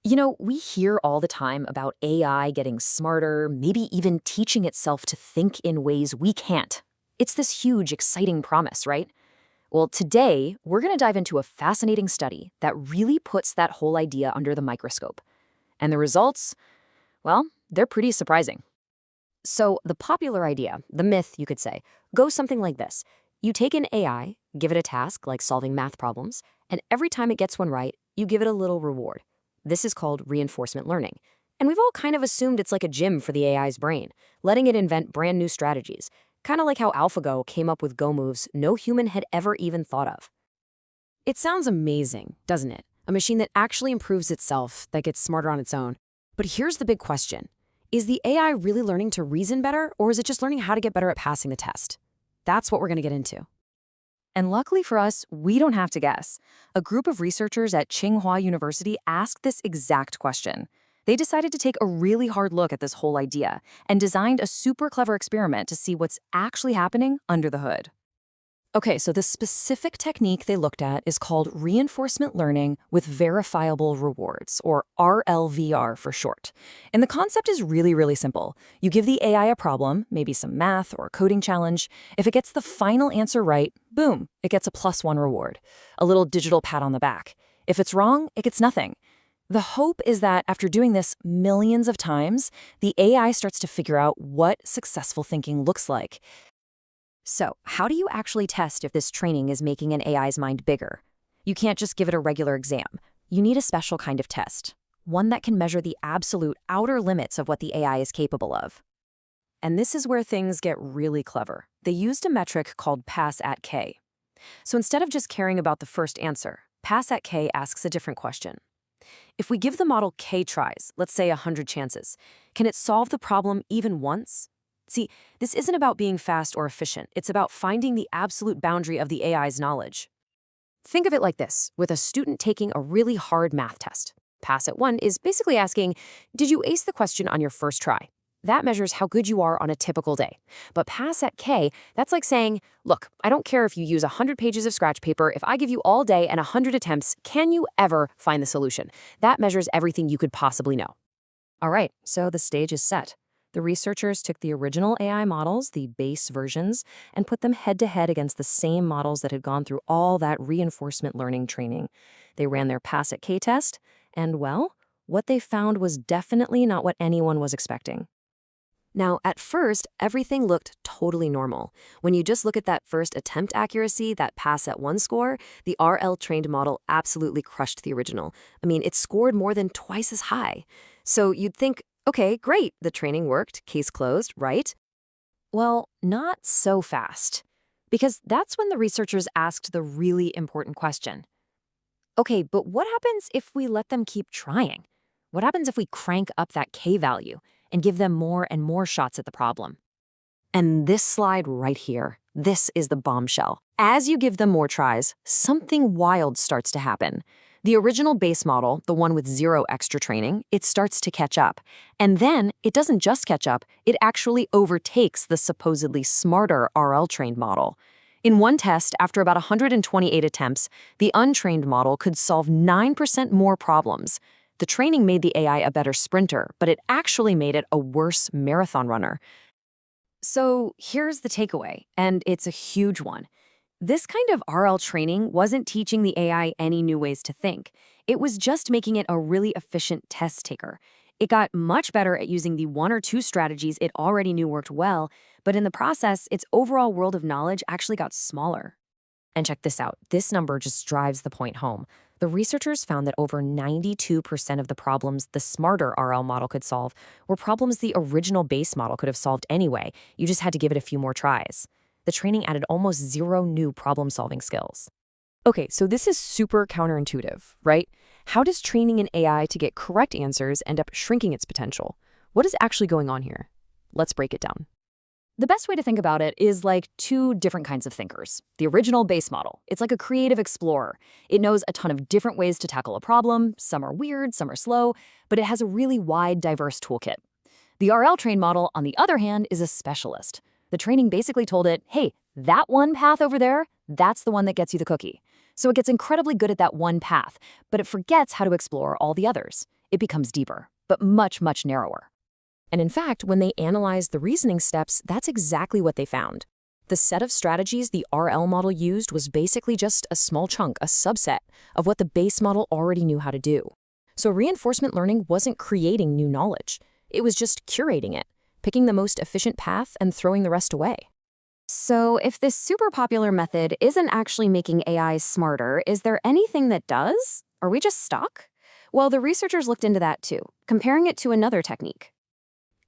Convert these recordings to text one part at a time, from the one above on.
We hear all the time about AI getting smarter, maybe even teaching itself to think in ways we can't. It's this huge, exciting promise, right? Well, today, we're going to dive into a fascinating study that really puts that whole idea under the microscope. And the results, well, they're pretty surprising. So, the popular idea, the myth, you could say, goes something like this. You take an AI, give it a task like solving math problems, and every time it gets one right, you give it a little reward. This is called reinforcement learning. And we've all kind of assumed it's like a gym for the AI's brain, letting it invent brand new strategies, kind of like how AlphaGo came up with Go moves no human had ever even thought of. It sounds amazing, doesn't it? A machine that actually improves itself, that gets smarter on its own. But here's the big question. Is the AI really learning to reason better, or is it just learning how to get better at passing the test? That's what we're going to get into. And luckily for us, we don't have to guess. A group of researchers at Tsinghua University asked this exact question. They decided to take a really hard look at this whole idea and designed a super clever experiment to see what's actually happening under the hood. Okay, so the specific technique they looked at is called reinforcement learning with verifiable rewards, or RLVR for short. And the concept is really, really simple. You give the AI a problem, maybe some math or coding challenge. If it gets the final answer right, boom, it gets a +1 reward, a little digital pat on the back. If it's wrong, it gets nothing. The hope is that after doing this millions of times, the AI starts to figure out what successful thinking looks like. So, how do you actually test if this training is making an AI's mind bigger? You can't just give it a regular exam. You need a special kind of test, one that can measure the absolute outer limits of what the AI is capable of. And this is where things get really clever. They used a metric called pass at K. So instead of just caring about the first answer, pass at K asks a different question. If we give the model K tries, let's say 100 chances, can it solve the problem even once? See, this isn't about being fast or efficient. It's about finding the absolute boundary of the AI's knowledge. Think of it like this, with a student taking a really hard math test. Pass at 1 is basically asking, did you ace the question on your first try? That measures how good you are on a typical day. But pass at K, that's like saying, look, I don't care if you use 100 pages of scratch paper. If I give you all day and 100 attempts, can you ever find the solution? That measures everything you could possibly know. All right, so the stage is set. The researchers took the original AI models, the base versions, and put them head-to-head against the same models that had gone through all that reinforcement learning training. They ran their pass at K test, and well, what they found was definitely not what anyone was expecting. Now, at first, everything looked totally normal. When you just look at that first attempt accuracy, that pass at 1 score, the RL-trained model absolutely crushed the original. I mean, it scored more than twice as high. So you'd think, okay, great, the training worked, case closed, right? Well, not so fast. Because that's when the researchers asked the really important question. Okay, but what happens if we let them keep trying? What happens if we crank up that K value and give them more and more shots at the problem? And this slide right here, this is the bombshell. As you give them more tries, something wild starts to happen. The original base model, the one with 0 extra training, it starts to catch up. And then it doesn't just catch up, it actually overtakes the supposedly smarter RL-trained model. In one test, after about 128 attempts, the untrained model could solve 9% more problems. The training made the AI a better sprinter, but it actually made it a worse marathon runner. So here's the takeaway, and it's a huge one. This kind of RL training wasn't teaching the AI any new ways to think. It was just making it a really efficient test taker. It got much better at using the 1 or 2 strategies it already knew worked well, but in the process, its overall world of knowledge actually got smaller. And check this out. This number just drives the point home. The researchers found that over 92% of the problems the smarter RL model could solve were problems the original base model could have solved anyway. You just had to give it a few more tries. The training added almost 0 new problem-solving skills. Okay, so this is super counterintuitive, right? How does training an AI to get correct answers end up shrinking its potential? What is actually going on here? Let's break it down. The best way to think about it is like 2 different kinds of thinkers. The original base model, it's like a creative explorer. It knows a ton of different ways to tackle a problem. Some are weird, some are slow, but it has a really wide, diverse toolkit. The RL-trained model, on the other hand, is a specialist. The training basically told it, hey, that one path over there, that's the one that gets you the cookie. So it gets incredibly good at that one path, but it forgets how to explore all the others. It becomes deeper, but much, much narrower. And in fact, when they analyzed the reasoning steps, that's exactly what they found. The set of strategies the RL model used was basically just a small chunk, a subset, of what the base model already knew how to do. So reinforcement learning wasn't creating new knowledge. It was just curating it, picking the most efficient path and throwing the rest away. So if this super popular method isn't actually making AI smarter, is there anything that does? Are we just stuck? Well, the researchers looked into that too, comparing it to another technique.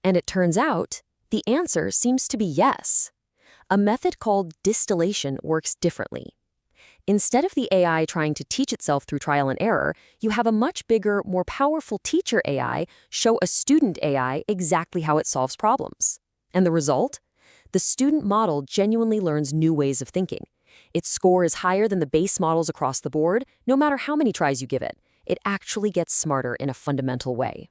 And it turns out, the answer seems to be yes. A method called distillation works differently. Instead of the AI trying to teach itself through trial and error, you have a much bigger, more powerful teacher AI show a student AI exactly how it solves problems. And the result? The student model genuinely learns new ways of thinking. Its score is higher than the base models across the board, no matter how many tries you give it. It actually gets smarter in a fundamental way.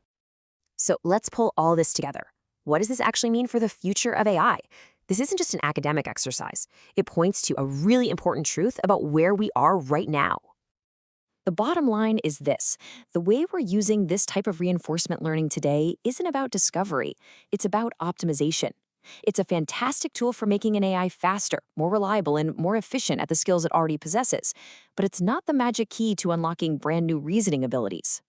So let's pull all this together. What does this actually mean for the future of AI? This isn't just an academic exercise. It points to a really important truth about where we are right now. The bottom line is this: the way we're using this type of reinforcement learning today isn't about discovery, it's about optimization. It's a fantastic tool for making an AI faster, more reliable, and more efficient at the skills it already possesses, but it's not the magic key to unlocking brand new reasoning abilities.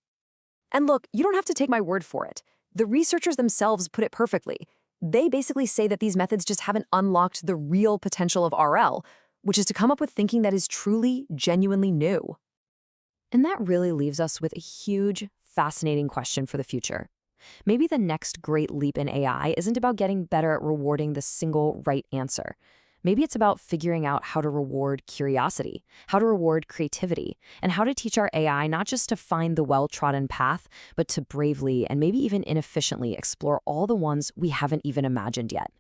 And look, you don't have to take my word for it. The researchers themselves put it perfectly. They basically say that these methods just haven't unlocked the real potential of RL, which is to come up with thinking that is truly, genuinely new. And that really leaves us with a huge, fascinating question for the future. Maybe the next great leap in AI isn't about getting better at rewarding the single right answer. Maybe it's about figuring out how to reward curiosity, how to reward creativity, and how to teach our AI not just to find the well-trodden path, but to bravely and maybe even inefficiently explore all the ones we haven't even imagined yet.